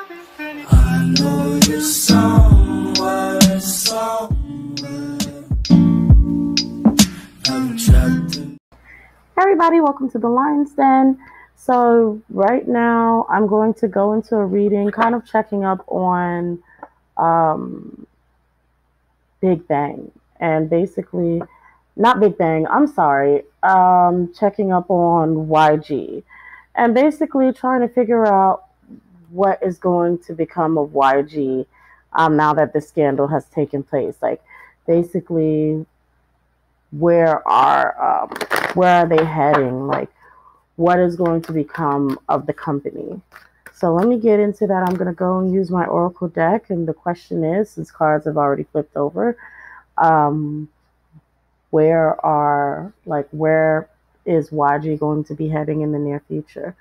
I know you're somewhere, somewhere. I'm trapped in. Everybody, welcome to the Lion's Den. So right now I'm going to go into a reading, kind of checking up on Big Bang. And basically, not Big Bang, I'm sorry, checking up on YG. And basically trying to figure out what is going to become of YG now that the scandal has taken place. Like, basically, where are they heading? Like, what is going to become of the company? So let me get into that. I'm going to go and use my Oracle deck. And the question is, since cards have already flipped over, where is YG going to be heading in the near future?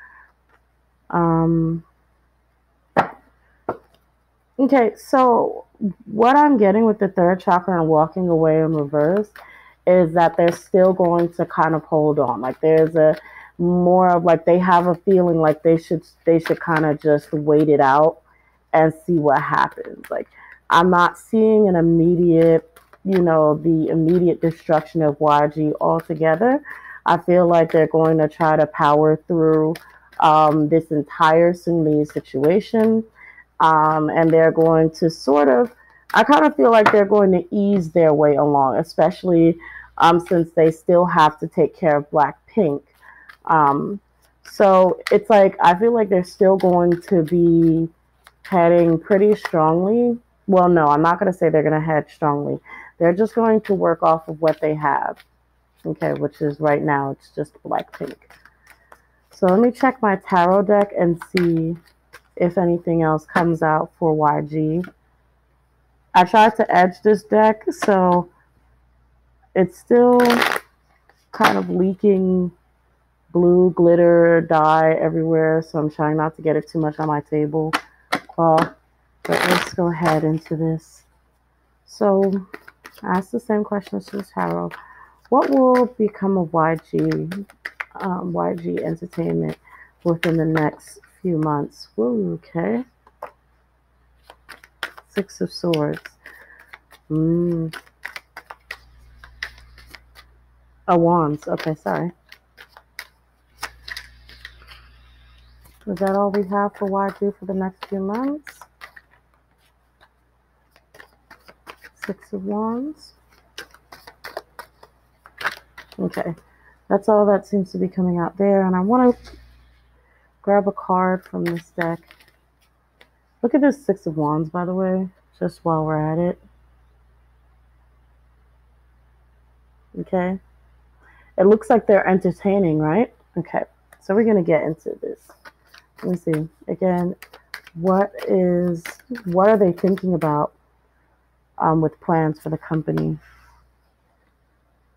Okay, so what I'm getting with the third chakra and walking away in reverse is that they're still going to kind of hold on. Like, there's a more of like, they have a feeling like they should kind of just wait it out and see what happens. Like, I'm not seeing an immediate, the immediate destruction of YG altogether. I feel like they're going to try to power through this entire Sunni situation. And they're going to I kind of feel like they're going to ease their way along, especially since they still have to take care of Blackpink. So it's like, I feel like they're still going to be heading pretty strongly. Well, no, I'm not going to say they're going to head strongly. They're just going to work off of what they have. Okay, which is right now, it's just Blackpink. So let me check my tarot deck and see if anything else comes out for YG. I tried to edge this deck, so it's still kind of leaking blue glitter dye everywhere, so I'm trying not to get it too much on my table. But let's go ahead into this. So ask the same questions to the tarot. What will become of YG Entertainment within the next few months? Ooh, okay. Six of Swords. Oh, Wands. Okay, sorry. Is that all we have for YG for the next few months? Six of Wands. Okay. That's all that seems to be coming out there. And I want to grab a card from this deck. Look at this Six of Wands, by the way, just while we're at it. Okay. It looks like they're entertaining, right? Okay. So we're going to get into this. Let me see. Again, what are they thinking about with plans for the company?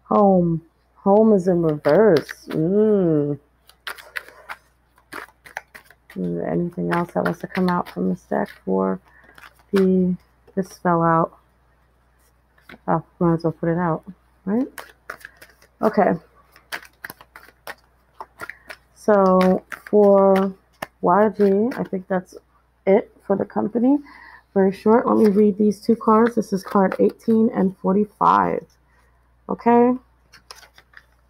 Home. Home is in reverse. Anything else that wants to come out from this deck for this fell out. Oh, might as well put it out, right? Okay. So for YG, I think that's it for the company. Very short. Let me read these two cards. This is card 18 and 45. Okay.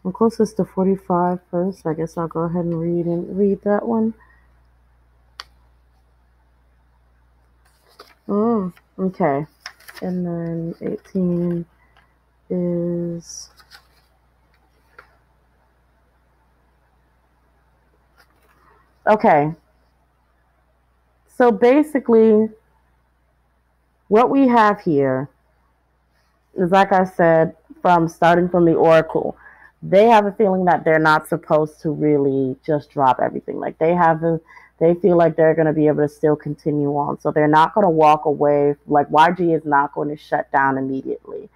I'm closest to 45 first. I guess I'll go ahead and read that one. Okay. And then 18 is okay. So basically, what we have here is, like I said, starting from the Oracle, they have a feeling that they're not supposed to really just drop everything. Like, they feel like they're going to be able to still continue on. So they're not going to walk away. Like, YG is not going to shut down immediately.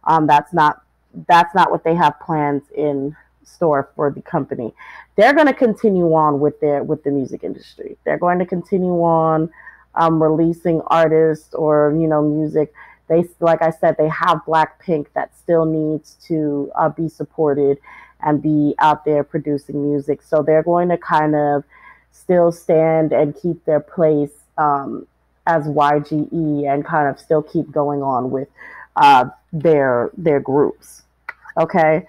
That's not what they have plans in store for the company. They're going to continue on with the music industry. They're going to continue on releasing artists or music. They, like I said, they have Blackpink that still needs to be supported and be out there producing music. So they're going to kind of still stand and keep their place as YGE and kind of still keep going on with their groups. Okay,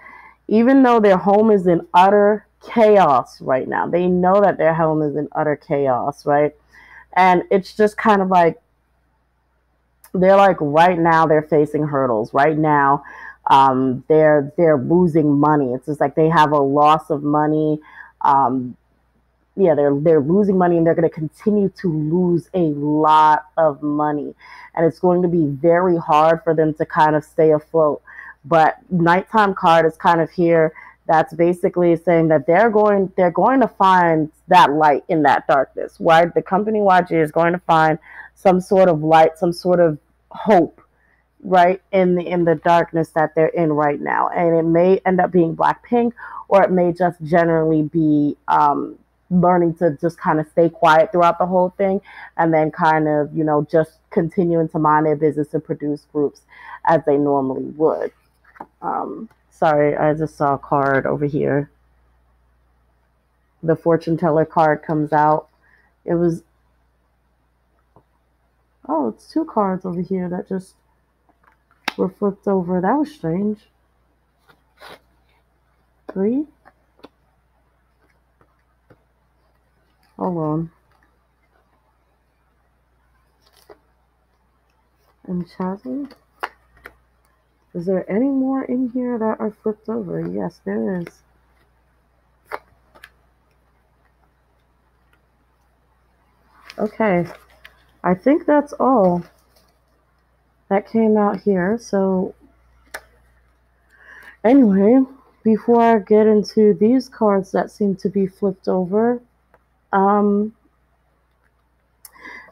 even though their home is in utter chaos right now, they know that their home is in utter chaos, right? And it's just kind of like they're like right now they're facing hurdles. Right now, they're losing money. It's just like they have a loss of money. Um, yeah, they're losing money, and they're going to continue to lose a lot of money, and it's going to be very hard for them to kind of stay afloat. But nighttime card is kind of here. That's basically saying that they're going to find that light in that darkness. Why the company YG is going to find some sort of light, some sort of hope, right, in the darkness that they're in right now. And it may end up being Blackpink, or it may just generally be learning to just kind of stay quiet throughout the whole thing, and then kind of, just continuing to mind their business and produce groups as they normally would. Sorry, I just saw a card over here. The fortune teller card comes out. It was, oh, it's two cards over here that just were flipped over. That was strange. Three? Hold on. And Chazzy? Is there any more in here that are flipped over? Yes, there is. Okay. I think that's all that came out here. So anyway, before I get into these cards that seem to be flipped over,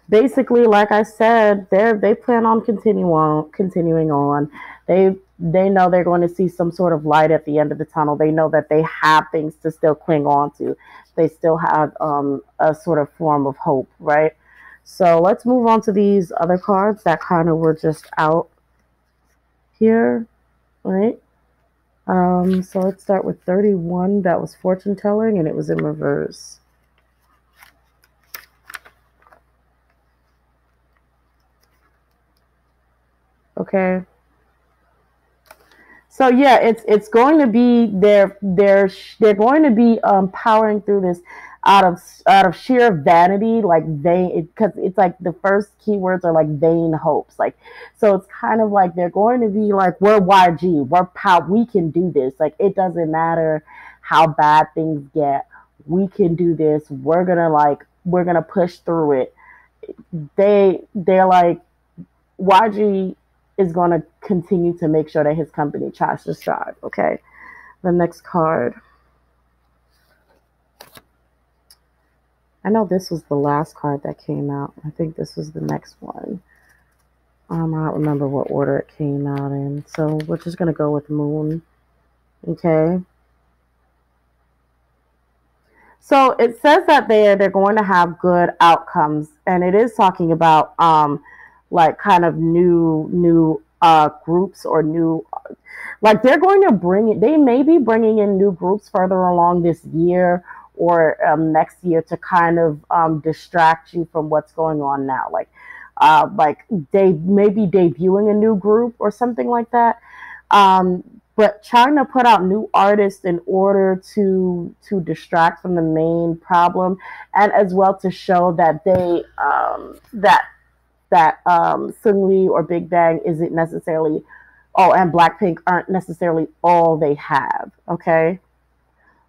basically, like I said, they plan on continuing on. They know they're going to see some sort of light at the end of the tunnel. They know that they have things to still cling on to. They still have a sort of form of hope, right? So let's move on to these other cards that kind of were just out here, right? So let's start with 31. That was fortune telling, and it was in reverse. Okay. So yeah, it's going to be they're going to be powering through this out of sheer vanity, like because it's like the first keywords are like vain hopes, like, so it's kind of like they're going to be like, we're YG, we can do this, like it doesn't matter how bad things get, we can do this, we're gonna push through it. They're like, YG is going to continue to make sure that his company tries to strive. Okay, the next card. I know this was the last card that came out. I think this was the next one. I don't remember what order it came out in. So we're just going to go with Moon. Okay. So it says that they're going to have good outcomes, and it is talking about like kind of new groups, or new, like they're going to they may be bringing in new groups further along this year, or next year, to kind of distract you from what's going on now. Like they may be debuting a new group or something like that. But trying to put out new artists in order to distract from the main problem, and as well to show that they that Sungri or Big Bang isn't necessarily, and Blackpink aren't necessarily all they have. Okay,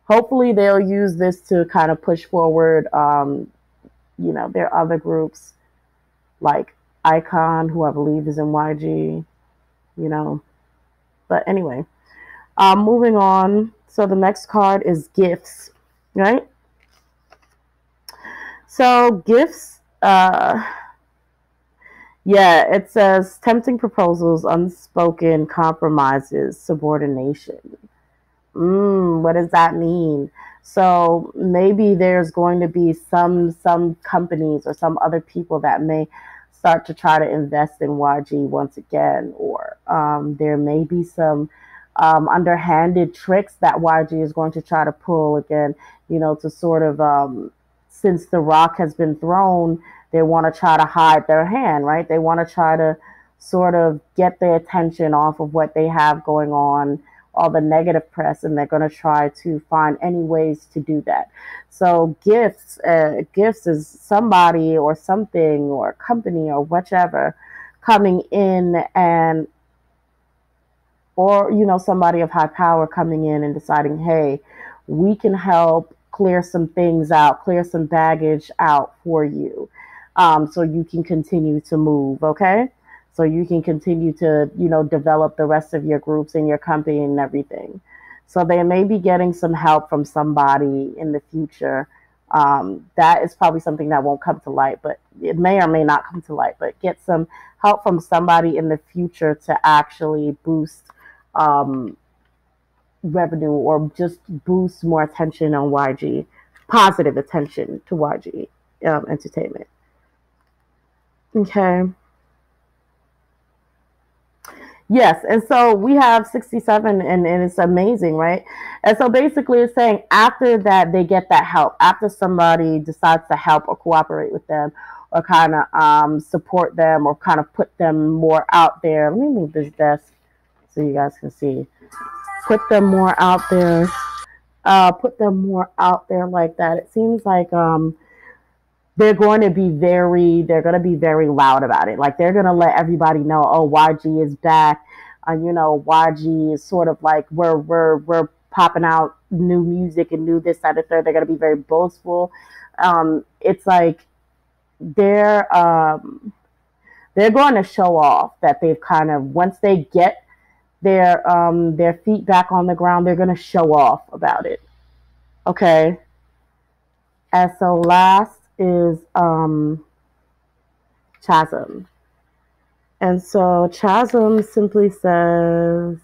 hopefully they'll use this to kind of push forward, their other groups like Icon, who I believe is in YG, But anyway, moving on. So the next card is gifts, right? So gifts, yeah, it says tempting proposals, unspoken compromises, subordination. What does that mean? So maybe there's going to be some companies or some other people that may start to try to invest in YG once again, or there may be some underhanded tricks that YG is going to try to pull again, to sort of, since the rock has been thrown, They want to try to hide their hand, right? They want to try to sort of get their attention off of what they have going on, all the negative press, and they're going to try to find any ways to do that. So gifts is somebody or something or a company or whichever coming in and or somebody of high power coming in and deciding, hey, we can help clear some things out, clear some baggage out for you, so you can continue to move. Okay, so you can continue to develop the rest of your groups and your company and everything. So they may be getting some help from somebody in the future. That is probably something that won't come to light, but it may or may not come to light. But get some help from somebody in the future to actually boost um, revenue or just boost more attention on YG, positive attention to YG Entertainment. Okay. Yes, and so we have 67, and it's amazing, right? And so basically, it's saying after that, they get that help, after somebody decides to help or cooperate with them, or kind of support them, or kind of put them more out there. Let me move this desk so you guys can see. Put them more out there. Put them more out there like that. It seems like they're going to be very loud about it. Like they're going to let everybody know, oh, YG is back. YG is sort of like we're popping out new music and new this, that, and third. They're going to be very boastful. It's like they're going to show off that they've kind of, once they get their feet back on the ground, they're going to show off about it. Okay. And so last is Chasm. And so Chasm simply says,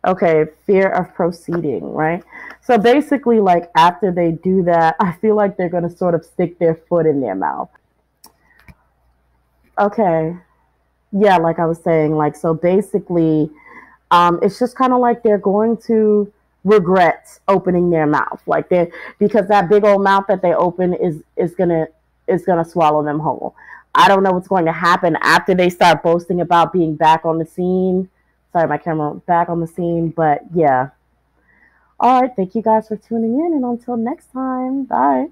okay, fear of proceeding, right? So basically, like after they do that, I feel like they're going to sort of stick their foot in their mouth. Okay. Yeah, like I was saying, like, so basically, it's just kind of like they're going to regret opening their mouth, like they, because that big old mouth that they open is gonna swallow them whole. I don't know what's going to happen after they start boasting about being back on the scene. Sorry, my camera back on the scene, but yeah. All right, thank you guys for tuning in, and until next time, bye.